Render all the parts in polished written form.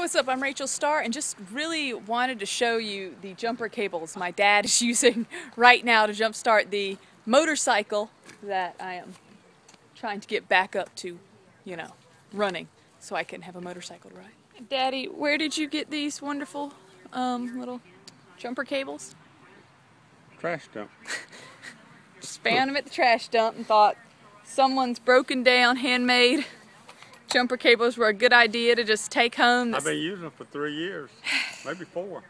what's up? I'm Rachel Starr, and just really wanted to show you the jumper cables my dad is using right now to jumpstart the motorcycle that I am trying to get back up to, you know, running so I can have a motorcycle to ride. Daddy, where did you get these wonderful little jumper cables? Trash dump. Just found them at the trash dump and thought someone's broken down handmade jumper cables were a good idea to just take home. I've been using them for 3 years, maybe 4.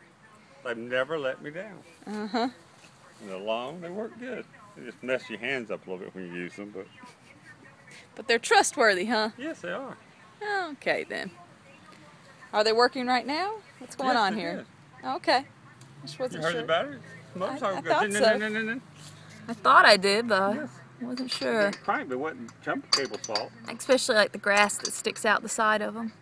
They've never let me down. And they're long, they work good. They just mess your hands up a little bit when you use them, but they're trustworthy, huh? yes, they are. Okay then. Are they working right now? What's going on here? Okay. Just wasn't You heard sure. the battery? Motorcycle I goes thought so. I thought I did, but Yes. I wasn't sure. Crank, but it wasn't jumper cable's fault. Especially like the grass that sticks out the side of them.